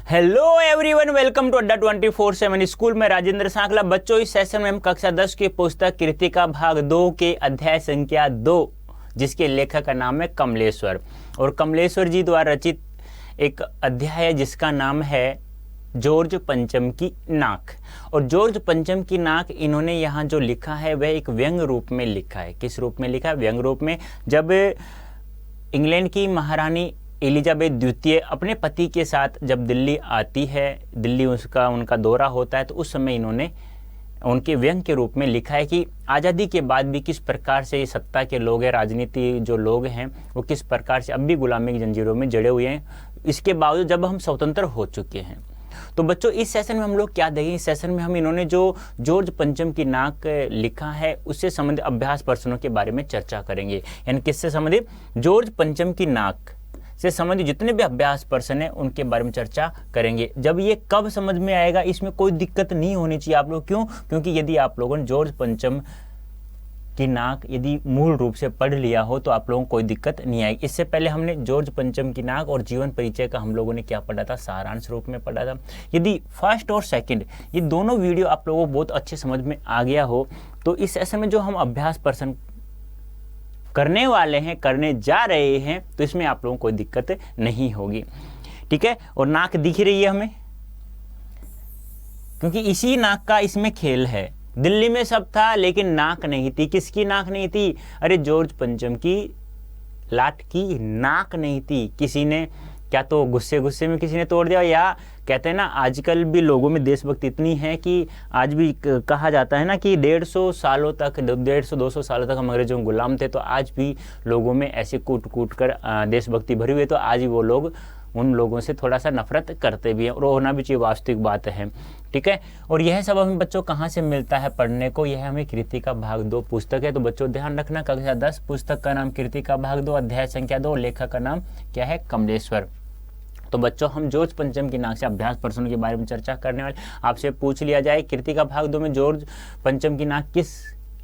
Hello everyone, welcome to अड्डा 24/7 school में राजेंद्र सांकला। बच्चों, इस सेशन में हम कक्षा 10 की पुस्तक कृतिका भाग 2 के अध्याय संख्या 2, जिसके लेखक का नाम है कमलेश्वर, और कमलेश्वर जी द्वारा रचित एक अध्याय है जिसका नाम है जॉर्ज पंचम की नाक। और जॉर्ज पंचम की नाक इन्होंने यहाँ जो लिखा है वह एक व्यंग रूप में लिखा है। किस रूप में लिखा है? व्यंग रूप में। जब इंग्लैंड की महारानी एलिजाबेथ द्वितीय अपने पति के साथ जब दिल्ली आती है, दिल्ली उनका दौरा होता है, तो उस समय इन्होंने उनके व्यंग के रूप में लिखा है कि आज़ादी के बाद भी किस प्रकार से ये सत्ता के लोग हैं, राजनीति जो लोग हैं, वो किस प्रकार से अब भी गुलामी की जंजीरों में जड़े हुए हैं, इसके बावजूद जब हम स्वतंत्र हो चुके हैं। तो बच्चों, इस सेशन में हम लोग क्या देखेंगे? इस सेशन में हम इन्होंने जो जॉर्ज पंचम की नाक लिखा है उससे संबंधित अभ्यास प्रश्नों के बारे में चर्चा करेंगे। यानी किससे संबंधित? जॉर्ज पंचम की नाक से संबंधित जितने भी अभ्यास प्रश्न हैं उनके बारे में चर्चा करेंगे। जब ये कब समझ में आएगा, इसमें कोई दिक्कत नहीं होनी चाहिए आप लोग। क्यों? क्योंकि यदि आप लोगों ने जॉर्ज पंचम की नाक यदि मूल रूप से पढ़ लिया हो तो आप लोगों को कोई दिक्कत नहीं आएगी। इससे पहले हमने जॉर्ज पंचम की नाक और जीवन परिचय का हम लोगों ने क्या पढ़ा था? सारांश रूप में पढ़ा था। यदि फर्स्ट और सेकंड ये दोनों वीडियो आप लोगों को बहुत अच्छे समझ में आ गया हो तो इस सेशन में जो हम अभ्यास प्रश्न करने वाले हैं, करने जा रहे हैं, तो इसमें आप लोगों को कोई दिक्कत नहीं होगी। ठीक है? और नाक दिख रही है हमें, क्योंकि इसी नाक का इसमें खेल है। दिल्ली में सब था लेकिन नाक नहीं थी। किसकी नाक नहीं थी? अरे जॉर्ज पंचम की लाट की नाक नहीं थी। किसी ने क्या तो गुस्से में किसी ने तोड़ दिया, या कहते हैं ना आजकल भी लोगों में देशभक्ति इतनी है कि आज भी कहा जाता है ना कि 150 सालों तक, 150-200 सालों तक हम अंग्रेजों के गुलाम थे, तो आज भी लोगों में ऐसे कूट कर देशभक्ति भरी हुई है। तो आज भी वो लोग उन लोगों से थोड़ा सा नफरत करते भी हैं, और होना भी चाहिए, वास्तविक बात है। ठीक है? और यह सब हमें बच्चों कहाँ से मिलता है पढ़ने को? यह हमें कृतिका भाग 2 पुस्तक है। तो बच्चों ध्यान रखना, कक्षा 10 पुस्तक का नाम कृतिका भाग 2, अध्याय संख्या 2, लेखक का नाम क्या है? कमलेश्वर। तो बच्चों, हम जॉर्ज पंचम की नाक से अभ्यास प्रश्नों के बारे में चर्चा करने वाले। आपसे पूछ लिया जाए कृतिका भाग 2 में जॉर्ज पंचम की नाक किस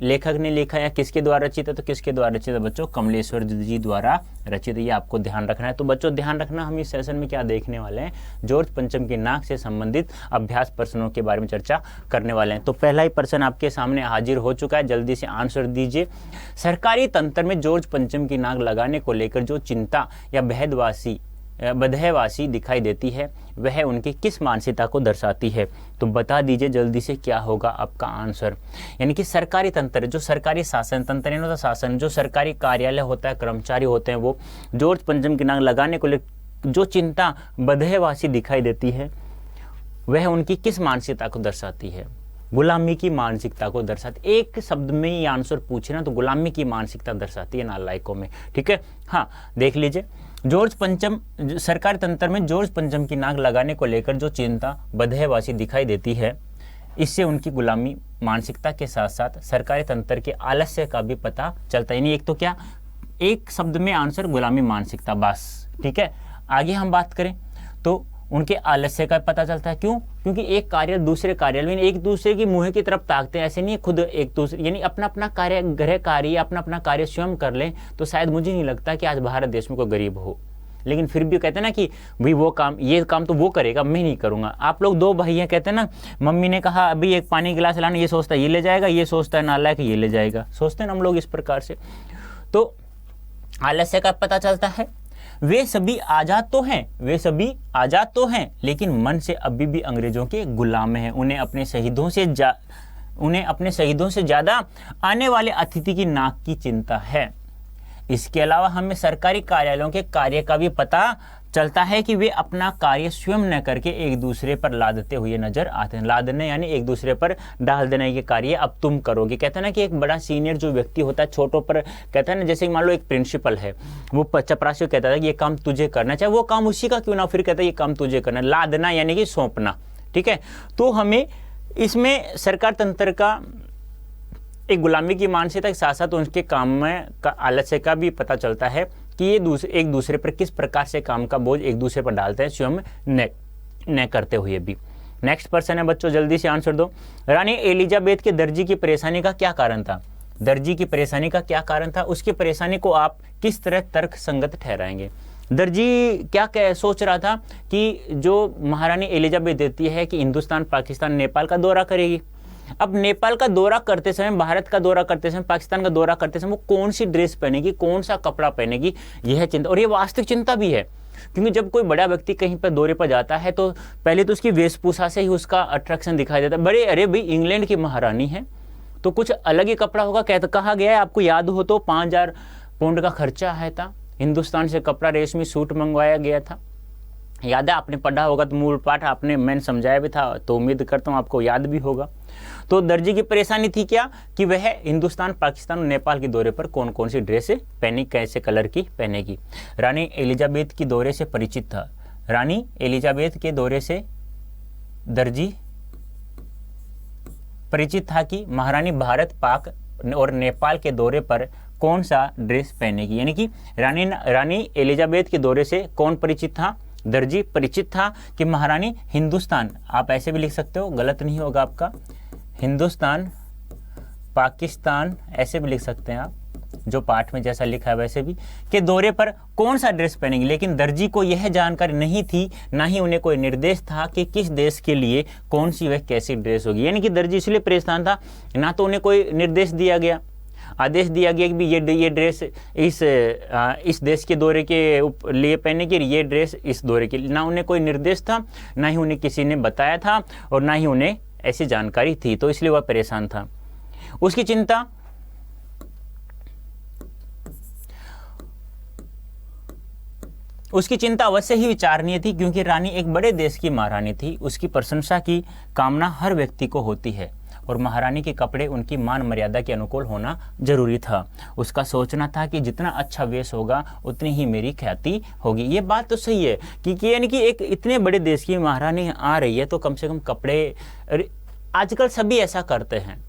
लेखक ने लिखा या किसके द्वारा रचित है? तो किसके द्वारा रचित है बच्चों? कमलेश्वर जी द्वारा रचित है। ये आपको ध्यान रखना है। तो बच्चों ध्यान रखना, हम इस सेशन में क्या देखने वाले हैं? जॉर्ज पंचम की नाक से संबंधित अभ्यास प्रश्नों के बारे में चर्चा करने वाले हैं। तो पहला ही प्रश्न आपके सामने हाजिर हो चुका है, जल्दी से आंसर दीजिए। सरकारी तंत्र में जॉर्ज पंचम की नाक लगाने को लेकर जो चिंता या बदहवासी दिखाई देती है वह उनकी किस मानसिकता को दर्शाती है? तो बता दीजिए जल्दी से, क्या होगा आपका आंसर? यानी कि सरकारी तंत्र, जो सरकारी शासन तंत्र है ना, शासन जो सरकारी कार्यालय होता है, कर्मचारी होते हैं, वो जॉर्ज पंचम की नाक लगाने को लेकर जो चिंता बदहवासी दिखाई देती है वह उनकी किस मानसिकता को दर्शाती है? गुलामी की मानसिकता को दर्शाती। एक शब्द में ये आंसर पूछे ना तो गुलामी की मानसिकता दर्शाती है नालायकों में। ठीक है? हाँ, देख लीजिए, जॉर्ज पंचम सरकारी तंत्र में जॉर्ज पंचम की नाक लगाने को लेकर जो चिंता बदहवासी दिखाई देती है, इससे उनकी गुलामी मानसिकता के साथ साथ सरकारी तंत्र के आलस्य का भी पता चलता है। यानी एक तो क्या, एक शब्द में आंसर गुलामी मानसिकता, बस। ठीक है? आगे हम बात करें तो उनके आलस्य का पता चलता है। क्यों? क्योंकि एक कार्य दूसरे कार्य में एक दूसरे की मुंह की तरफ ताकते हैं। ऐसे नहीं खुद एक दूसरे, यानी अपना अपना कार्य, गृह कार्य अपना अपना कार्य स्वयं कर लें, तो शायद मुझे नहीं लगता कि आज भारत देश में कोई गरीब हो। लेकिन फिर भी कहते हैं ना कि भाई वो काम, ये काम तो वो करेगा, मैं नहीं करूंगा। आप लोग दो भाई हैं, कहते हैं ना, मम्मी ने कहा अभी एक पानी गिलास लाना, ये सोचता है ये ले जाएगा, ये सोचता है नालायक ये ले जाएगा। सोचते हैं ना हम लोग इस प्रकार से। तो आलस्य का पता चलता है। वे सभी आजाद तो हैं, लेकिन मन से अभी भी अंग्रेजों के गुलाम हैं। उन्हें अपने शहीदों से ज्यादा आने वाले अतिथि की नाक की चिंता है। इसके अलावा हमें सरकारी कार्यालयों के कार्य का भी पता चलता है कि वे अपना कार्य स्वयं न करके एक दूसरे पर लादते हुए नजर आते हैं। लादने यानी एक दूसरे पर डाल देने के कार्य अब तुम करोगे। कहते हैं ना कि एक बड़ा सीनियर जो व्यक्ति होता है छोटों पर, कहता है ना, जैसे मान लो एक प्रिंसिपल है, वो चपरासी को कहता था कि ये काम तुझे करना, चाहे वो काम उसी का क्यों ना, फिर कहता है ये काम तुझे करना। लादना यानी कि सौंपना। ठीक है? तो हमें इसमें सरकार तंत्र का एक गुलामी की मानसिकता के साथ साथ उनके काम में का आलस्य का भी पता चलता है कि ये एक दूसरे पर किस प्रकार से काम का बोझ एक दूसरे पर डालते हैं, स्वयं न करते हुए भी। नेक्स्ट प्रश्न है बच्चों, जल्दी से आंसर दो। रानी एलिजाबेथ के दर्जी की परेशानी का क्या कारण था? दर्जी की परेशानी का क्या कारण था? उसकी परेशानी को आप किस तरह तर्क संगत ठहराएंगे? दर्जी क्या सोच रहा था कि जो महारानी एलिजाबेथ देती है कि हिंदुस्तान, पाकिस्तान, नेपाल का दौरा करेगी। अब नेपाल का दौरा करते समय, भारत का दौरा करते समय, पाकिस्तान का दौरा करते समय वो कौन सी ड्रेस पहनेगी, कौन सा कपड़ा पहनेगी, यह चिंता। और ये वास्तविक चिंता भी है, क्योंकि जब कोई बड़ा व्यक्ति कहीं पर दौरे पर जाता है तो पहले तो उसकी वेशभूषा से ही उसका अट्रैक्शन दिखाई देता है। बड़े, अरे भाई इंग्लैंड की महारानी है तो कुछ अलग ही कपड़ा होगा। कहा गया है, आपको याद हो तो 5,000 पाउंड का खर्चा है था, हिंदुस्तान से कपड़ा, रेशमी सूट मंगवाया गया था। याद है, आपने पढ़ा होगा तो मूल पाठ आपने मैंने समझाया भी था, तो उम्मीद करता हूँ आपको याद भी होगा। तो दर्जी की परेशानी थी क्या कि वह हिंदुस्तान, पाकिस्तान और नेपाल के दौरे पर कौन कौन सी ड्रेसें पहनी, कैसे कलर की पहनेगी। रानी एलिजाबेथ के दौरे से परिचित था। रानी एलिजाबेथ के दौरे से दर्जी परिचित था कि महारानी भारत, पाक और नेपाल के दौरे पर कौन सा ड्रेस पहनेगी। यानी कि रानी एलिजाबेथ के दौरे से कौन परिचित था, दर्जी परिचित था कि महारानी हिंदुस्तान, आप ऐसे भी लिख सकते हो, गलत नहीं होगा आपका, हिंदुस्तान, पाकिस्तान, ऐसे भी लिख सकते हैं आप, जो पाठ में जैसा लिखा है वैसे भी, के दौरे पर कौन सा ड्रेस पहनेंगे। लेकिन दर्जी को यह जानकारी नहीं थी, ना ही उन्हें कोई निर्देश था कि किस देश के लिए कौन सी वह कैसी ड्रेस होगी। यानी कि दर्जी इसलिए परेशान था, ना तो उन्हें कोई निर्देश दिया गया, आदेश दिया गया कि भी ये ड्रेस इस देश के दौरे के लिए पहने की, ये ड्रेस इस दौरे के लिए, ना उन्हें कोई निर्देश था, ना ही उन्हें किसी ने बताया था, और ना ही उन्हें ऐसी जानकारी थी, तो इसलिए वह परेशान था। उसकी चिंता अवश्य ही विचारणीय थी, क्योंकि रानी एक बड़े देश की महारानी थी। उसकी प्रशंसा की कामना हर व्यक्ति को होती है, और महारानी के कपड़े उनकी मान मर्यादा के अनुकूल होना जरूरी था। उसका सोचना था कि जितना अच्छा वेश होगा उतनी ही मेरी ख्याति होगी। ये बात तो सही है कि यानी कि एक इतने बड़े देश की महारानी आ रही है तो कम से कम कपड़े, आजकल सभी ऐसा करते हैं।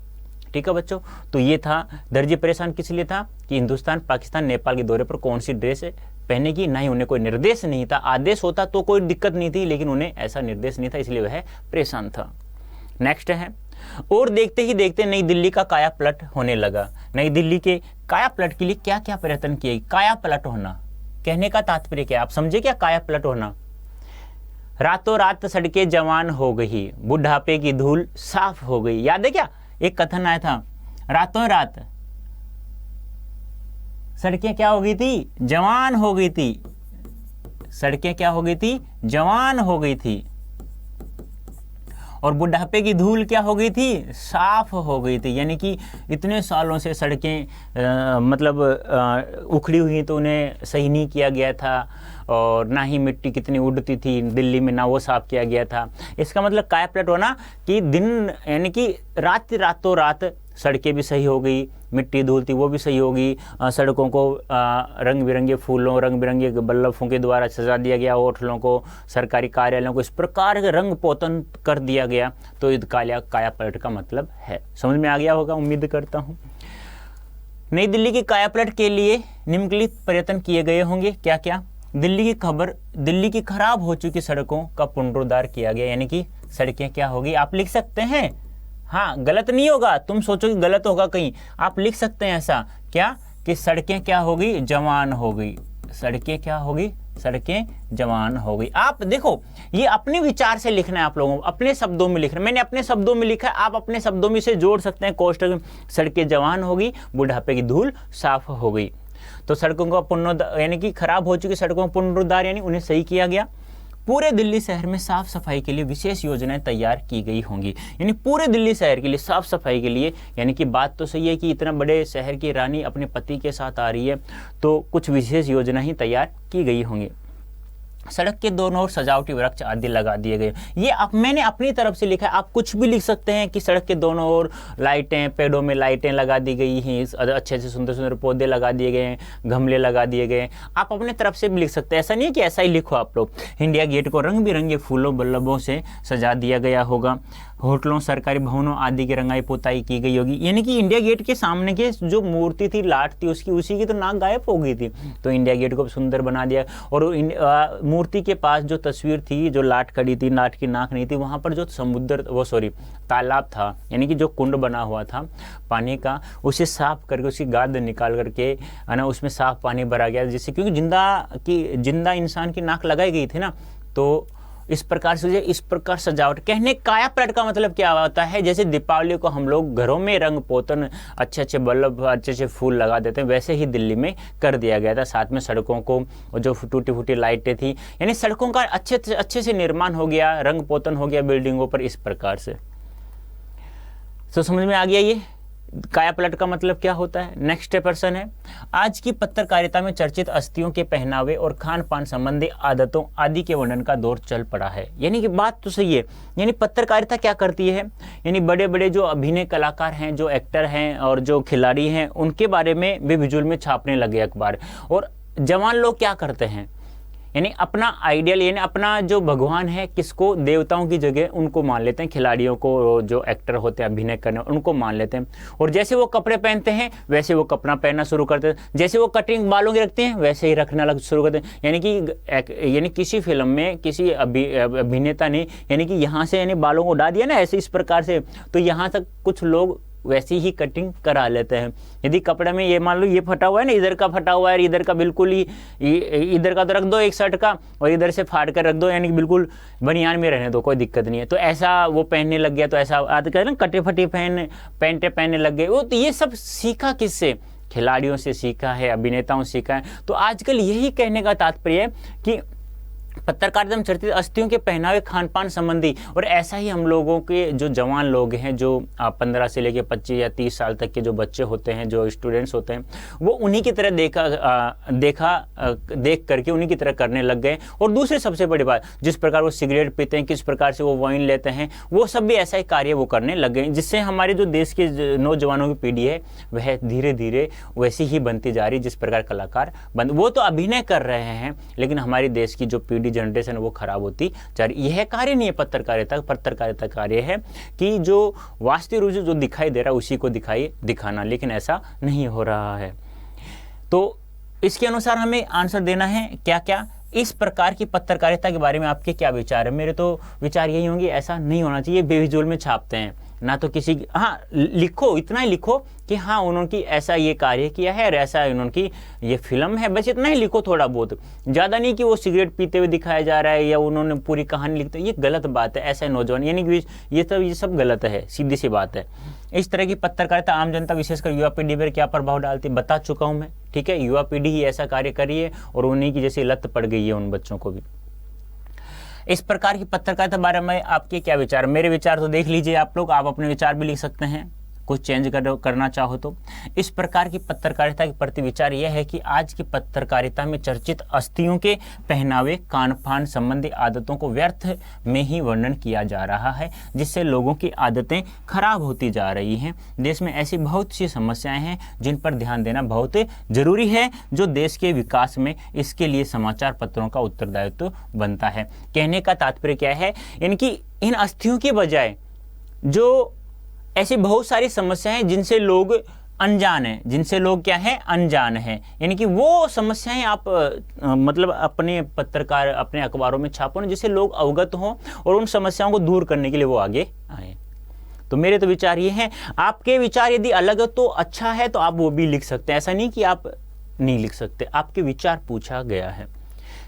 ठीक है बच्चों, तो ये था। दर्जी परेशान किस लिए था कि हिंदुस्तान, पाकिस्तान, नेपाल के दौरे पर कौन सी ड्रेस पहने की, ना ही उन्हें कोई निर्देश नहीं था। आदेश होता तो कोई दिक्कत नहीं थी, लेकिन उन्हें ऐसा निर्देश नहीं था, इसलिए वह परेशान था। नेक्स्ट है, और देखते ही देखते नई दिल्ली का काया पलट होने लगा। नई दिल्ली के काया पलट के लिए क्या क्या प्रयत्न किए। काया पलट होना, कहने का तात्पर्य क्या, आप समझे क्या काया पलट होना। रातों रात सड़कें जवान हो गई, बुढ़ापे की धूल साफ हो गई। याद है क्या, एक कथन आया था, रातों रात सड़कें क्या हो गई थी, जवान हो गई थी। सड़कें क्या हो गई थी, जवान हो गई थी, और बुढ़ापे की धूल क्या हो गई थी, साफ हो गई थी। यानी कि इतने सालों से सड़कें उखड़ी हुई तो उन्हें सही नहीं किया गया था, और ना ही मिट्टी कितनी उड़ती थी दिल्ली में, ना वो साफ किया गया था। इसका मतलब काया पलट होना कि दिन, यानी कि रातों रात सड़कें भी सही हो गई, मिट्टी धूल थी वो भी सही होगी, सड़कों को रंग बिरंगे फूलों, रंग बिरंगे बल्लभों के द्वारा सजा दिया गया, होटलों को, सरकारी कार्यालयों को इस प्रकार के रंग पोतन कर दिया गया। तो काया पलट का मतलब है, समझ में आ गया होगा, उम्मीद करता हूँ। नई दिल्ली की काया पलट के लिए निम्नलिखित प्रयत्न किए गए होंगे। क्या क्या, दिल्ली की खराब हो चुकी सड़कों का पुनरुद्धार किया गया। यानी कि सड़कें क्या होगी, आप लिख सकते हैं, हाँ गलत नहीं होगा, तुम सोचो कि गलत होगा कहीं, आप लिख सकते हैं ऐसा क्या कि सड़कें क्या होगी, जवान हो गई। सड़कें क्या होगी, सड़कें जवान हो गई। आप देखो, ये अपने विचार से लिखना है, आप लोगों को अपने शब्दों में लिखना है। मैंने अपने शब्दों में लिखा है, आप अपने शब्दों में इसे जोड़ सकते हैं कोष्ठक में। सड़कें जवान हो गई, बुढ़ापे की धूल साफ हो गई। तो सड़कों का पुनरुद्धार, यानी कि खराब हो चुकी सड़कों का पुनरुद्धार, यानी उन्हें सही किया गया। पूरे दिल्ली शहर में साफ सफाई के लिए विशेष योजनाएं तैयार की गई होंगी। यानी पूरे दिल्ली शहर के लिए साफ सफाई के लिए, यानी कि बात तो सही है कि इतना बड़े शहर की रानी अपने पति के साथ आ रही है, तो कुछ विशेष योजना ही तैयार की गई होंगी। सड़क के दोनों ओर सजावटी वृक्ष आदि लगा दिए गए। ये मैंने अपनी तरफ से लिखा है, आप कुछ भी लिख सकते हैं कि सड़क के दोनों ओर लाइटें, पेड़ों में लाइटें लगा दी गई हैं, अच्छे से सुंदर सुंदर पौधे लगा दिए गए हैं, गमले लगा दिए गए हैं। आप अपने तरफ से भी लिख सकते हैं, ऐसा नहीं है कि ऐसा ही लिखो आप लोग। इंडिया गेट को रंग बिरंगे फूलों बल्लभों से सजा दिया गया होगा। होटलों, सरकारी भवनों आदि की रंगाई पुताई की गई होगी। यानी कि इंडिया गेट के सामने के जो मूर्ति थी, लाट थी उसकी, उसी की तो नाक गायब हो गई थी, तो इंडिया गेट को सुंदर बना दिया। और मूर्ति के पास जो तस्वीर थी, जो लाट खड़ी थी, लाट की नाक नहीं थी, वहाँ पर जो तालाब था, यानी कि जो कुंड बना हुआ था पानी का, उसे साफ करके, उसकी गाद निकाल करके है ना, उसमें साफ पानी भरा गया, जिससे क्योंकि जिंदा इंसान की नाक लगाई गई थी ना, तो इस प्रकार से इस प्रकार सजावट। कहने काया पलट का मतलब क्या होता है, जैसे दीपावली को हम लोग घरों में रंग पोतन, अच्छे अच्छे बल्ब, अच्छे अच्छे फूल लगा देते हैं, वैसे ही दिल्ली में कर दिया गया था। साथ में सड़कों को, जो टूटी फूटी लाइटें थी, यानी सड़कों का अच्छे से निर्माण हो गया, रंग पोतन हो गया बिल्डिंगों पर, इस प्रकार से। तो समझ में आ गया ये काया पलट का मतलब क्या होता है। नेक्स्ट प्रश्न है, आज की पत्रकारिता में चर्चित अस्थियों के पहनावे और खान पान संबंधी आदतों आदि के वर्णन का दौर चल पड़ा है। यानी कि बात तो सही है, यानी पत्रकारिता क्या करती है, यानी बड़े बड़े जो अभिनय कलाकार हैं, जो एक्टर हैं और जो खिलाड़ी हैं, उनके बारे में वे विजुअल में छापने लगे अखबार। और जवान लोग क्या करते हैं, यानी अपना आइडियल, यानी अपना जो भगवान है, किसको, देवताओं की जगह उनको मान लेते हैं, खिलाड़ियों को, जो एक्टर होते हैं अभिनय करने, उनको मान लेते हैं। और जैसे वो कपड़े पहनते हैं वैसे वो कपड़ा पहनना शुरू करते हैं, जैसे वो कटिंग बालों की रखते हैं वैसे ही रखना शुरू करते हैं। यानी किसी फिल्म में किसी अभिनेता ने यानी कि यहाँ से यानी बालों को उड़ा दिया ना ऐसे, इस प्रकार से, तो यहाँ तक कुछ लोग वैसी ही कटिंग करा लेते हैं। यदि कपड़े में ये मान लो ये फटा हुआ है ना, इधर का फटा हुआ है, इधर का बिल्कुल ही, इधर का तो रख दो एक शर्ट का, और इधर से फाड़ कर रख दो, यानी कि बिल्कुल बनियान में रहने दो, कोई दिक्कत नहीं है। तो ऐसा वो पहनने लग गया, तो ऐसा आते कहते ना कटे फटे पैंटे पहनने लग गए। वो तो ये सब सीखा किससे, खिलाड़ियों से सीखा है, अभिनेताओं से सीखा है। तो आजकल यही कहने का तात्पर्य है कि पत्रकारिता में चर्चित अस्थियों के पहनावे, खान पान संबंधी, और ऐसा ही हम लोगों के जो जवान लोग हैं, जो 15 से लेकर 25 या 30 साल तक के जो बच्चे होते हैं, जो स्टूडेंट्स होते हैं, वो उन्हीं की तरह देख करके उन्हीं की तरह करने लग गए। और दूसरी सबसे बड़ी बात, जिस प्रकार वो सिगरेट पीते हैं, किस प्रकार से वो वाइन लेते हैं, वो सब भी ऐसा ही कार्य वो करने लग गए, जिससे हमारे जो देश के नौजवानों की पीढ़ी है वह धीरे धीरे वैसी ही बनती जा रही, जिस प्रकार कलाकार वो तो अभिनय कर रहे हैं, लेकिन हमारे देश की जो पीढ़ी जनरेशन वो खराब होती जा रही। यह कार्य नहीं है पत्रकारिता कार्य है कि जो वास्तविक रूप से जो दिखाई दे रहा है उसी को दिखाना, लेकिन ऐसा नहीं हो रहा है। तो इसके अनुसार हमें आंसर देना है क्या क्या, इस प्रकार की पत्रकारिता के बारे में आपके क्या विचार है। मेरे तो विचार यही होंगे, ऐसा नहीं होना चाहिए। बेविजुअल में छापते हैं ना, तो किसी, हाँ लिखो, इतना ही लिखो कि हाँ उन्होंने ऐसा ये कार्य किया है और ऐसा उन्होंने ये फिल्म है, बस इतना ही लिखो, थोड़ा बहुत, ज़्यादा नहीं कि वो सिगरेट पीते हुए दिखाया जा रहा है या उन्होंने पूरी कहानी लिखते, ये गलत बात है। ऐसा नौजवान, यानी कि ये सब गलत है, सीधी सी बात है। इस तरह की पत्रकारिता आम जनता विशेषकर युवा पीढ़ी पर क्या प्रभाव डालती है बता चुका हूँ मैं, ठीक है। युवा पीढ़ी ही ऐसा कार्य करी है और उन्हीं की जैसी लत पड़ गई है उन बच्चों को भी। इस प्रकार की पत्रकारिता बारे में आपके क्या विचार, मेरे विचार तो देख लीजिए आप लोग, आप अपने विचार भी लिख सकते हैं, कुछ चेंज करना चाहो तो। इस प्रकार की पत्रकारिता के प्रति विचार यह है कि आज की पत्रकारिता में चर्चित अस्थियों के पहनावे, खान पान संबंधी आदतों को व्यर्थ में ही वर्णन किया जा रहा है, जिससे लोगों की आदतें खराब होती जा रही हैं। देश में ऐसी बहुत सी समस्याएं हैं जिन पर ध्यान देना बहुत जरूरी है, जो देश के विकास में इसके लिए समाचार पत्रों का उत्तरदायित्व बनता है। कहने का तात्पर्य क्या है, इनकी इन अस्थियों की बजाय जो ऐसी बहुत सारी समस्याएं जिनसे लोग अनजान हैं, जिनसे लोग क्या है अनजान हैं, यानी कि वो समस्याएं आप मतलब अपने अखबारों में छापो ना, जिससे लोग अवगत हों और उन समस्याओं को दूर करने के लिए वो आगे आए। तो मेरे तो विचार ये हैं। आपके विचार यदि अलग है तो अच्छा है, तो आप वो भी लिख सकते हैं, ऐसा नहीं कि आप नहीं लिख सकते, आपके विचार पूछा गया है।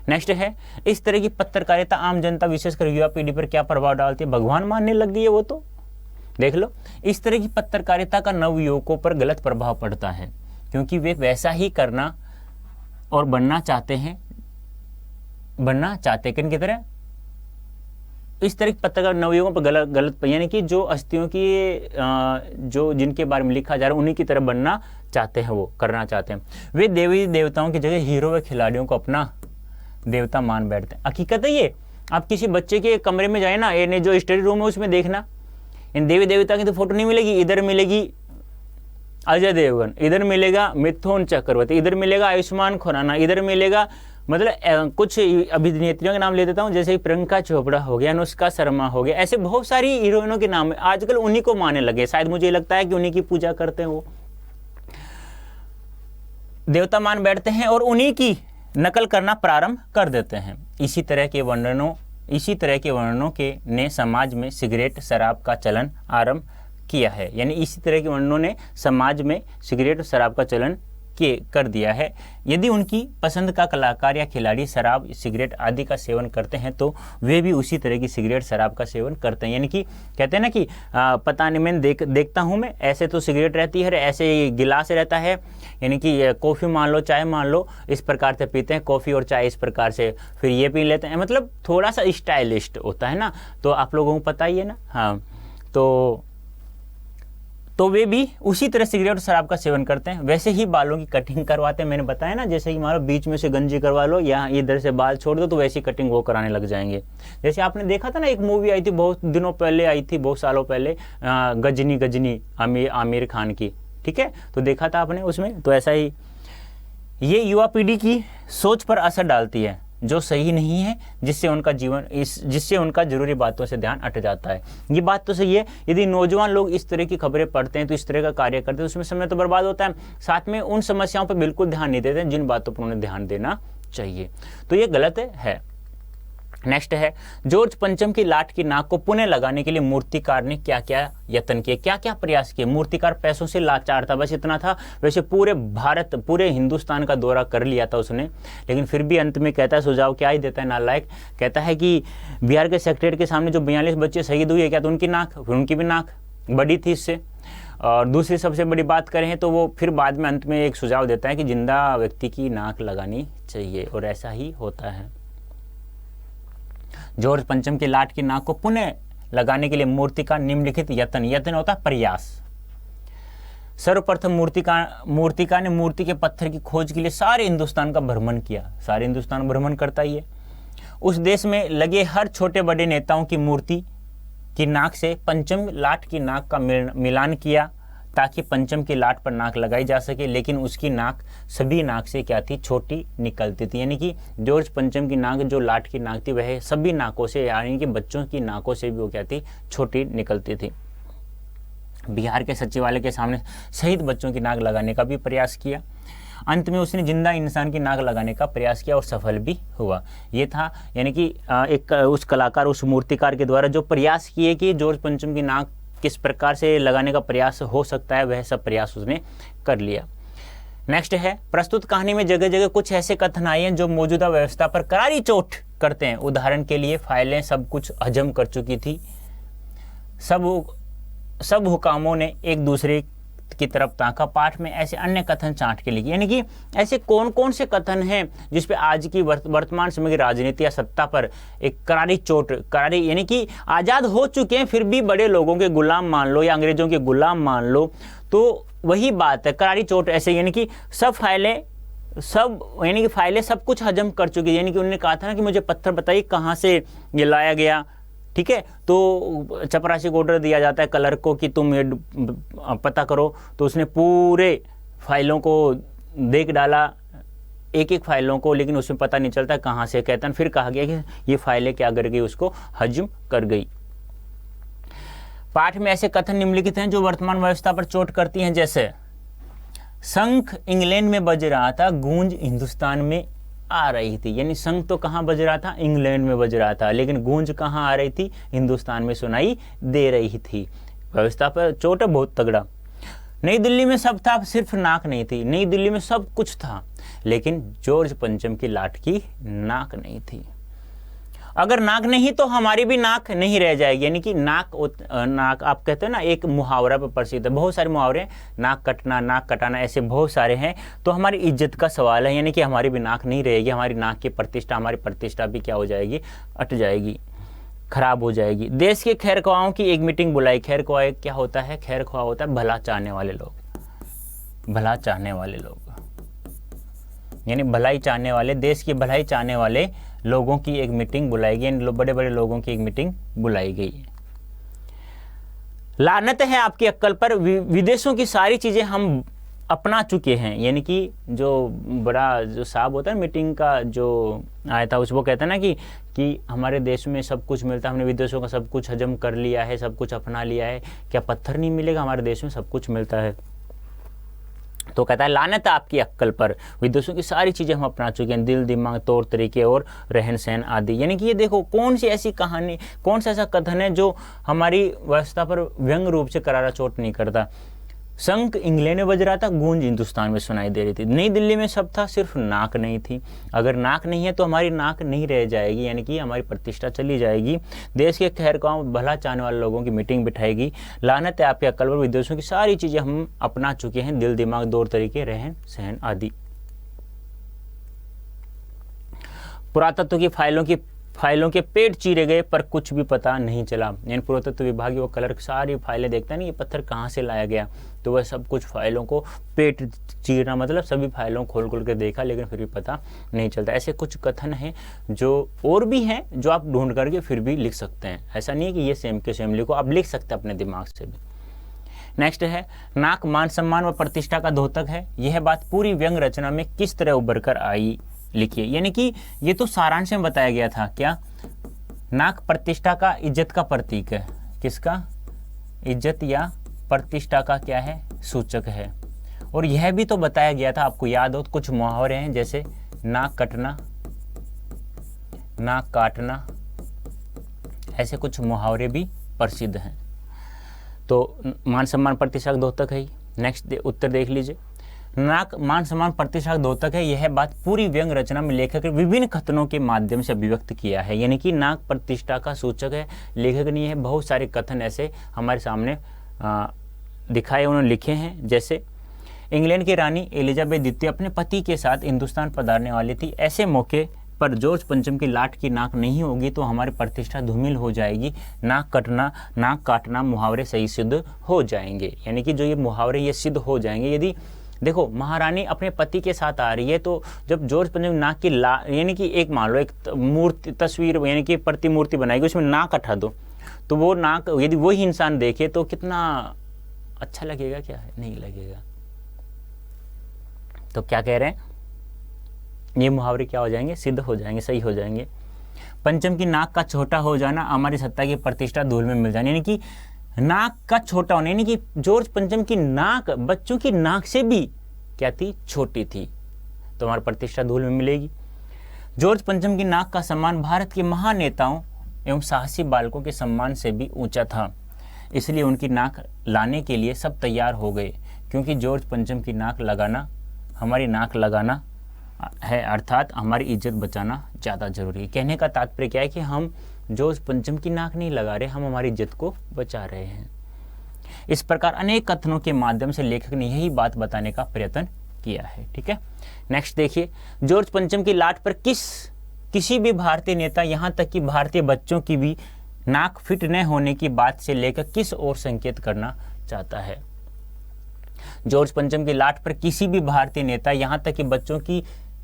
नेक्स्ट है, इस तरह की पत्रकारिता आम जनता विशेषकर युवा पीढ़ी पर क्या प्रभाव डालती है, भगवान मानने लग गई है वो तो देख लो। इस तरह की पत्रकारिता का नवयुवकों पर गलत प्रभाव पड़ता है, क्योंकि वे वैसा ही करना और बनना चाहते किन की तरह। इस तरह की पत्रकार नवयुवकों पर गलत यानी कि जो अस्थियों की जो जिनके बारे में लिखा जा रहा है उन्हीं की तरह बनना चाहते हैं, वो करना चाहते हैं। वे देवी देवताओं की जगह हीरो व खिलाड़ियों को अपना देवता मान बैठते हैं। हकीकत है ये। आप किसी बच्चे के कमरे में जाए ना, ये जो स्टडी रूम है उसमें देखना, इन देवी देवता की तो फोटो नहीं मिलेगी। इधर मिलेगी अजय देवगन, इधर मिलेगा मिथुन चक्रवर्ती, इधर मिलेगा आयुष्मान खुराना, इधर मिलेगा मतलब कुछ अभिनेत्रियों के नाम ले देता हूँ, जैसे प्रियंका चोपड़ा हो गया, अनुष्का शर्मा हो गया, ऐसे बहुत सारी हीरोइनों के नाम आजकल उन्हीं को मानने लगे। शायद मुझे लगता है कि उन्हीं की पूजा करते हैं, वो देवता मान बैठते हैं और उन्हीं की नकल करना प्रारंभ कर देते हैं। इसी तरह के वर्णनों के ने समाज में सिगरेट शराब का चलन आरंभ किया है। यानी इसी तरह के वर्णनों ने समाज में सिगरेट और शराब का चलन कर दिया है। यदि उनकी पसंद का कलाकार या खिलाड़ी शराब सिगरेट आदि का सेवन करते हैं तो वे भी उसी तरह की सिगरेट शराब का सेवन करते हैं। यानी कि कहते हैं ना कि पता नहीं, मैं देखता हूँ, मैं ऐसे तो सिगरेट रहती है, ऐसे गिलास रहता है, यानी कि कॉफ़ी मान लो, चाय मान लो, इस प्रकार से पीते हैं कॉफ़ी और चाय, इस प्रकार से फिर ये पी लेते हैं। मतलब थोड़ा सा स्टाइलिस्ट होता है ना, तो आप लोगों को पता ही है ना। हाँ, तो वे भी उसी तरह सिगरेट और शराब का सेवन करते हैं। वैसे ही बालों की कटिंग करवाते हैं, मैंने बताया ना, जैसे कि मान लो बीच में से गंजी करवा लो या इधर से बाल छोड़ दो, तो वैसी कटिंग वो कराने लग जाएंगे। जैसे आपने देखा था ना, एक मूवी आई थी, बहुत दिनों पहले आई थी, बहुत सालों पहले, गजनी आमिर खान की, ठीक है, तो देखा था आपने उसमें। तो ऐसा ही ये युवा पीढ़ी की सोच पर असर डालती है, जो सही नहीं है, जिससे उनका जरूरी बातों से ध्यान हट जाता है। ये बात तो सही है, यदि नौजवान लोग इस तरह की खबरें पढ़ते हैं, तो इस तरह का कार्य करते हैं, उसमें समय तो बर्बाद होता है, साथ में उन समस्याओं पर बिल्कुल ध्यान नहीं देते जिन बातों पर उन्हें ध्यान देना चाहिए। तो ये गलत है। नेक्स्ट है, जॉर्ज पंचम की लाट की नाक को पुनः लगाने के लिए मूर्तिकार ने क्या क्या यत्न किए, क्या क्या प्रयास किए। मूर्तिकार पैसों से लाचार था, बस इतना था। वैसे पूरे हिंदुस्तान का दौरा कर लिया था उसने, लेकिन फिर भी अंत में कहता है, सुझाव क्या ही देता है नालायक, कहता है कि बिहार के सेक्रेटरी के सामने जो 42 बच्चे शहीद हुए, क्या तो उनकी भी नाक बड़ी थी इससे। और दूसरी सबसे बड़ी बात करें तो वो फिर बाद में अंत में एक सुझाव देता है कि जिंदा व्यक्ति की नाक लगानी चाहिए, और ऐसा ही होता है। जॉर्ज पंचम की लाट की नाक को पुनः लगाने के लिए मूर्तिकार निम्नलिखित यत्न होता है प्रयास। सर्वप्रथम मूर्तिकार ने मूर्ति के पत्थर की खोज के लिए सारे हिंदुस्तान का भ्रमण किया। सारे हिंदुस्तान भ्रमण करता ही है। उस देश में लगे हर छोटे बड़े नेताओं की मूर्ति की नाक से पंचम लाट की नाक का मिलान किया, ताकि पंचम की लाट पर नाक लगाई जा सके। लेकिन उसकी नाक सभी नाक से क्या थी, छोटी निकलती थी। यानी कि जॉर्ज पंचम की नाक, जो लाट की नाक थी, वह सभी नाकों से, यानी कि बच्चों की नाकों से भी वो क्या थी, छोटी निकलती थी। बिहार के सचिवालय के सामने शहीद बच्चों की नाक लगाने का भी प्रयास किया। अंत में उसने जिंदा इंसान की नाक लगाने का प्रयास किया और सफल भी हुआ। ये था, यानी कि उस कलाकार, उस मूर्तिकार के द्वारा जो प्रयास किए कि जॉर्ज पंचम की नाक किस प्रकार से लगाने का प्रयास हो सकता है, वह सब प्रयास उसने कर लिया। नेक्स्ट है, प्रस्तुत कहानी में जगह जगह कुछ ऐसे कथन आए हैं जो मौजूदा व्यवस्था पर करारी चोट करते हैं। उदाहरण के लिए, फाइलें सब कुछ हजम कर चुकी थी, सब हुकामों ने एक दूसरे की तरफ ताका, पाठ में ऐसे अन्य कथन चाट के लिए। यानी कि ऐसे कौन कौन से कथन हैं जिस पे आज की वर्तमान समय की राजनीति या सत्ता पर एक करारी, यानी कि आज़ाद हो चुके हैं फिर भी बड़े लोगों के गुलाम मान लो या अंग्रेजों के गुलाम मान लो, तो वही बात है, करारी चोट ऐसे। यानी कि फाइलें सब कुछ हजम कर चुकी है। यानी कि उन्होंने कहा था ना कि मुझे पत्थर बताइए कहाँ से ये लाया गया, ठीक है, तो चपरासी को ऑर्डर दिया जाता है कलर को कि तुम ये पता करो, तो उसने पूरे फाइलों को देख डाला, एक एक फाइलों को, लेकिन उसमें पता नहीं चलता कहाँ से। कहता फिर कहा गया कि ये फाइलें क्या कर गई, उसको हजम कर गई। पाठ में ऐसे कथन निम्नलिखित हैं जो वर्तमान व्यवस्था पर चोट करती हैं, जैसे शंख इंग्लैंड में बज रहा था, गूंज हिंदुस्तान में आ रही थी। यानी शंख तो कहाँ बज रहा था, इंग्लैंड में बज रहा था, लेकिन गूंज कहाँ आ रही थी, हिंदुस्तान में सुनाई दे रही थी। व्यवस्था पर चोट है बहुत तगड़ा। नई दिल्ली में सब था, सिर्फ नाक नहीं थी। नई दिल्ली में सब कुछ था, लेकिन जॉर्ज पंचम की लाट की नाक नहीं थी। अगर नाक नहीं तो हमारी भी नाक नहीं रह जाएगी। यानी कि नाक आप कहते हैं ना, एक मुहावरा पर प्रसिद्ध है, बहुत सारे मुहावरे, नाक कटना, नाक कटाना, ऐसे बहुत सारे हैं। तो हमारी इज्जत का सवाल है, यानी कि हमारी भी नाक नहीं रहेगी, हमारी नाक की प्रतिष्ठा, हमारी प्रतिष्ठा भी क्या हो जाएगी, अट जाएगी, खराब हो जाएगी। देश के खैरख्वाहों की एक मीटिंग बुलाई। खैरख्वाह क्या होता है, खैरख्वाह होता है भला चाहने वाले लोग, भला चाहने वाले लोग, यानी भलाई चाहने वाले, देश की भलाई चाहने वाले लोगों की एक मीटिंग बुलाई गई, बड़े बड़े लोगों की एक मीटिंग बुलाई गई। लानत है आपकी अक्ल पर, विदेशों की सारी चीजें हम अपना चुके हैं। यानी कि जो बड़ा जो साहब होता है मीटिंग का जो आया था, उस वो कहता है ना कि हमारे देश में सब कुछ मिलता है, हमने विदेशों का सब कुछ हजम कर लिया है, सब कुछ अपना लिया है, क्या पत्थर नहीं मिलेगा? हमारे देश में सब कुछ मिलता है। तो कहता है लानत है आपकी अक्ल पर, विदेशों की सारी चीज़ें हम अपना चुके हैं, दिल दिमाग तौर तरीके और रहन सहन आदि। यानी कि ये देखो कौन सी ऐसी कहानी, कौन सा ऐसा कथन है जो हमारी व्यवस्था पर व्यंग रूप से करारा चोट नहीं करता। शंख इंग्लैंड में बज रहा था, गूंज हिंदुस्तान में सुनाई दे रही थी। नई दिल्ली में सब था, सिर्फ नाक नहीं थी। अगर नाक नहीं है तो हमारी नाक नहीं रह जाएगी, यानी कि हमारी प्रतिष्ठा चली जाएगी। देश के खैर गाँव भला चाहने वाले लोगों की मीटिंग बिठाएगी। लानत है आपके अक्ल पर, विदेशों की सारी चीज़ें हम अपना चुके हैं, दिल दिमाग तौर तरीके रहन सहन आदि। पुरातत्व की फाइलों के पेट चीरे गए पर कुछ भी पता नहीं चला। यानी पुरातत्व विभाग वो कलर सारी फाइलें देखता है ना, ये पत्थर कहाँ से लाया गया, तो वह सब कुछ फाइलों को पेट चीरना मतलब सभी फाइलों खोल के देखा, लेकिन फिर भी पता नहीं चलता। ऐसे कुछ कथन हैं जो और भी हैं जो आप ढूंढ करके फिर भी लिख सकते हैं। ऐसा नहीं है कि ये सेम के सेम लिखो, आप लिख सकते हैं अपने दिमाग से भी। नेक्स्ट है नाक मान सम्मान व प्रतिष्ठा का द्योतक है। यह बात पूरी व्यंग रचना में किस तरह उभर कर आई, लिखिए। यानी कि ये तो सारांश में बताया गया था, क्या नाक प्रतिष्ठा का, इज्जत का प्रतीक है। किसका? इज्जत या प्रतिष्ठा का क्या है? सूचक है। और यह भी तो बताया गया था, आपको याद हो, कुछ मुहावरे हैं जैसे नाक कटना, नाक काटना, ऐसे कुछ मुहावरे भी प्रसिद्ध हैं। तो मान सम्मान प्रतिष्ठा का द्योतक है। नेक्स्ट उत्तर देख लीजिए। नाक मान सम्मान प्रतिष्ठा का द्योतक है। यह बात पूरी व्यंग रचना में लेखक ने विभिन्न कथनों के माध्यम से अभिव्यक्त किया है। यानी कि नाक प्रतिष्ठा का सूचक है, लेखक नहीं है। बहुत सारे कथन ऐसे हमारे सामने दिखाए, उन्होंने लिखे हैं। जैसे इंग्लैंड की रानी एलिजाबेथ द्वितीय अपने पति के साथ हिंदुस्तान पधारने वाली थी। ऐसे मौके पर जॉर्ज पंचम की लाट की नाक नहीं होगी तो हमारी प्रतिष्ठा धूमिल हो जाएगी। नाक कटना, नाक काटना मुहावरे सही सिद्ध हो जाएंगे। यानी कि जो ये मुहावरे ये सिद्ध हो जाएंगे। यदि देखो महारानी अपने पति के साथ आ रही है, तो जब जॉर्ज पंचम नाक की यानी कि एक मान लो एक मूर्ति तस्वीर यानी कि प्रतिमूर्ति बनाएगी, उसमें नाक हटा दो, तो वो नाक यदि वही इंसान देखे तो कितना अच्छा लगेगा? क्या है? नहीं लगेगा। तो क्या कह रहे हैं, ये मुहावरे क्या हो जाएंगे? सिद्ध हो जाएंगे, सही हो जाएंगे। पंचम की नाक का छोटा हो जाना, हमारी सत्ता की प्रतिष्ठा धूल में मिल जानी। यानी कि नाक का छोटा होने, यानी कि जॉर्ज पंचम की नाक बच्चों की नाक से भी क्या थी? छोटी थी, तो हमारी प्रतिष्ठा धूल में मिलेगी। जॉर्ज पंचम की नाक का सम्मान भारत के महान नेताओं एवं साहसी बालकों के सम्मान से भी ऊंचा था, इसलिए उनकी नाक लाने के लिए सब तैयार हो गए। क्योंकि जॉर्ज पंचम की नाक लगाना हमारी नाक लगाना है, अर्थात हमारी इज्जत बचाना ज़्यादा जरूरी है। कहने का तात्पर्य क्या है कि हम जॉर्ज पंचम की नाक नहीं लगा रहे, हम हमारी इज्जत को बचा रहे हैं। इस प्रकार अनेक कथनों के माध्यम से लेखक ने यही बात बताने का प्रयत्न किया है। ठीक है, नेक्स्ट देखिए। जॉर्ज पंचम की लाट पर किसी भी भारतीय नेता, यहाँ तक कि भारतीय बच्चों की भी नाक फिट न होने की बात से लेखक किस ओर संकेत करना चाहता है? जॉर्ज पंचम की लाट पर किसी भी भारतीय नेता, यहाँ तक कि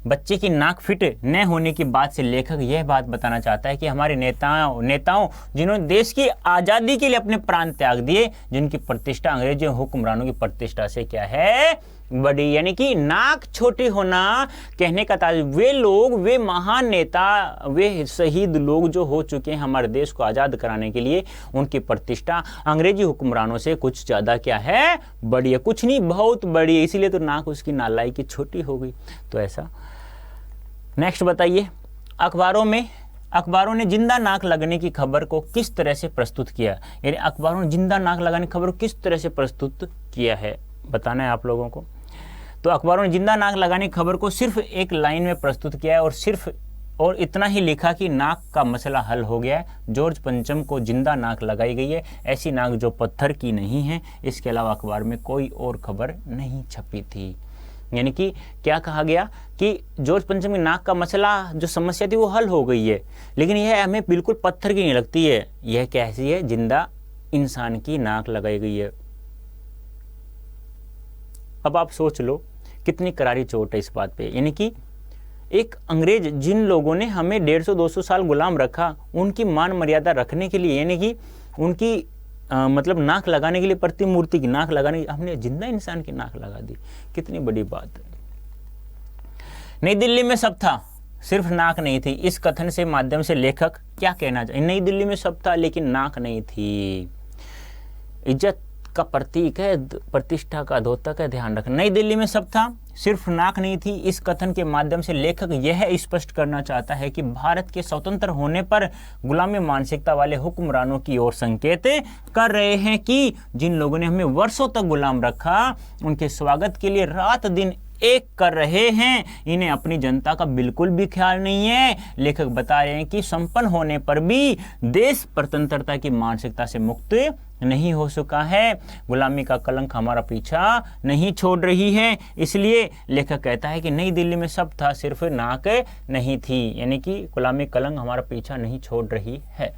बच्चे की नाक फिट न होने की बात से लेखक यह बात बताना चाहता है कि हमारे नेताओं जिन्होंने देश की आज़ादी के लिए अपने प्राण त्याग दिए, जिनकी प्रतिष्ठा अंग्रेजी हुक्मरानों की प्रतिष्ठा से क्या है? बड़ी। यानी कि नाक छोटी होना कहने का तात्पर्य वे लोग, वे महान नेता, वे शहीद लोग जो हो चुके हैं हमारे देश को आज़ाद कराने के लिए, उनकी प्रतिष्ठा अंग्रेजी हुक्मरानों से कुछ ज़्यादा क्या है? बड़ी है, कुछ नहीं बहुत बड़ी है, इसीलिए तो नाक उसकी नालाई की छोटी हो गई। तो ऐसा। नेक्स्ट बताइए। अखबारों ने जिंदा नाक लगने की खबर को किस तरह से प्रस्तुत किया? यानी अखबारों ने जिंदा नाक लगाने की खबर को किस तरह से प्रस्तुत किया है, बताना है आप लोगों को। तो अखबारों ने जिंदा नाक लगाने की खबर को सिर्फ एक लाइन में प्रस्तुत किया है और इतना ही लिखा कि नाक का मसला हल हो गया है। जॉर्ज पंचम को जिंदा नाक लगाई गई है, ऐसी नाक जो पत्थर की नहीं है। इसके अलावा अखबार में कोई और खबर नहीं छपी थी। यानी कि क्या कहा गया कि जॉर्ज पंचम की नाक का मसला, जो समस्या थी वो हल हो गई है, लेकिन यह हमें बिल्कुल पत्थर की नहीं लगती है। यह कैसी है? जिंदा इंसान की नाक लगाई गई है। अब आप सोच लो कितनी करारी चोट है इस बात पे। यानी कि एक अंग्रेज, जिन लोगों ने हमें 150-200 साल गुलाम रखा, उनकी मान मर्यादा रखने के लिए, यानी कि उनकी मतलब नाक लगाने के लिए प्रतिमूर्ति की नाक लगाने, हमने जिंदा इंसान की नाक लगा दी, कितनी बड़ी बात है। नई दिल्ली में सब था सिर्फ नाक नहीं थी, इस कथन से माध्यम से लेखक क्या कहना चाहिए? नई दिल्ली में सब था लेकिन नाक नहीं थी। इज्जत का प्रतीक है, प्रतिष्ठा का द्योतक है, ध्यान रखना। नई दिल्ली में सब था सिर्फ नाक नहीं थी, इस कथन के माध्यम से लेखक यह स्पष्ट करना चाहता है कि भारत के स्वतंत्र होने पर गुलामी मानसिकता वाले हुक्मरानों की ओर संकेत कर रहे हैं कि जिन लोगों ने हमें वर्षों तक गुलाम रखा, उनके स्वागत के लिए रात दिन एक कर रहे हैं, इन्हें अपनी जनता का बिल्कुल भी ख्याल नहीं है। लेखक बता रहे हैं कि संपन्न होने पर भी देश स्वतंत्रता की मानसिकता से मुक्त नहीं हो सका है, गुलामी का कलंक हमारा पीछा नहीं छोड़ रही है। इसलिए लेखक कहता है कि नई दिल्ली में सब था सिर्फ नाक नहीं थी, यानी कि गुलामी कलंक हमारा पीछा नहीं छोड़ रही है।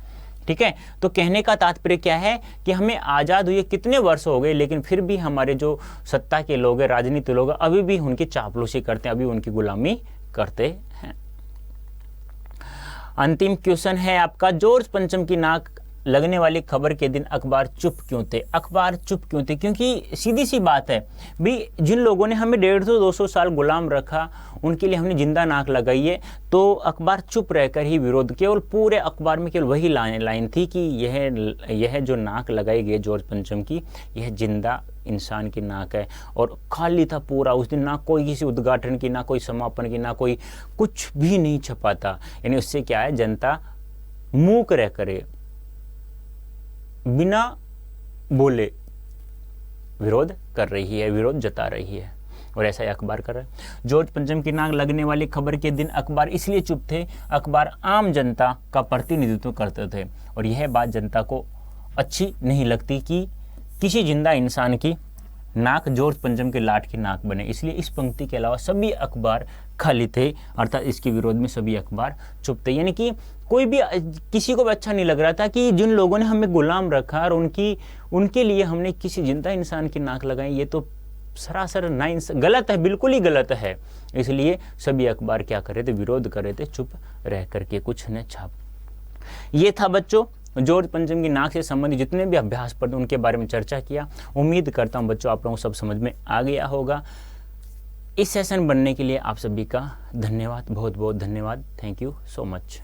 ठीक है, तो कहने का तात्पर्य क्या है कि हमें आज़ाद हुए कितने वर्ष हो गए, लेकिन फिर भी हमारे जो सत्ता के लोग हैं, राजनीति लोग हैं, अभी भी उनकी चापलूसी करते हैं, अभी उनकी गुलामी करते हैं। अंतिम क्वेश्चन है आपका, जॉर्ज पंचम की नाक लगने वाली खबर के दिन अखबार चुप क्यों थे? अखबार चुप क्यों थे? क्योंकि सीधी सी बात है भी, जिन लोगों ने हमें 150-200 साल गुलाम रखा, उनके लिए हमने जिंदा नाक लगाई है, तो अखबार चुप रहकर ही विरोध, केवल पूरे अखबार में केवल वही लाइन थी कि यह जो नाक लगाई गई जॉर्ज पंचम की, यह जिंदा इंसान की नाक है, और खाली था पूरा उस दिन, ना कोई किसी उद्घाटन की, ना कोई समापन की, ना कोई कुछ भी नहीं छपा था। यानी उससे क्या है, जनता मूक रह करे, बिना बोले विरोध कर रही है, विरोध जता रही है, और ऐसा ही अखबार कर रहा है। जॉर्ज पंचम की नाक लगने वाली खबर के दिन अखबार इसलिए चुप थे, अखबार आम जनता का प्रतिनिधित्व करते थे, और यह बात जनता को अच्छी नहीं लगती कि किसी जिंदा इंसान की नाक जॉर्ज पंचम के लाट की नाक बने। इसलिए इस पंक्ति के अलावा सभी अखबार खाली थे, अर्थात इसके विरोध में सभी अखबार चुप थे। यानी कि कोई भी, किसी को भी अच्छा नहीं लग रहा था कि जिन लोगों ने हमें गुलाम रखा और उनके लिए हमने किसी जिंदा इंसान की नाक लगाई, ये तो सरासर गलत है, बिल्कुल ही गलत है। इसलिए सभी अखबार क्या कर रहे थे, विरोध कर रहे थे, चुप रह करके, कुछ न छाप। ये था बच्चों जॉर्ज पंचम की नाक से संबंधित जितने भी अभ्यास पढ़ उनके बारे में चर्चा किया। उम्मीद करता हूँ बच्चों आप लोगों को सब समझ में आ गया होगा। इस सेशन बनने के लिए आप सभी का धन्यवाद, बहुत बहुत धन्यवाद। Thank you so much.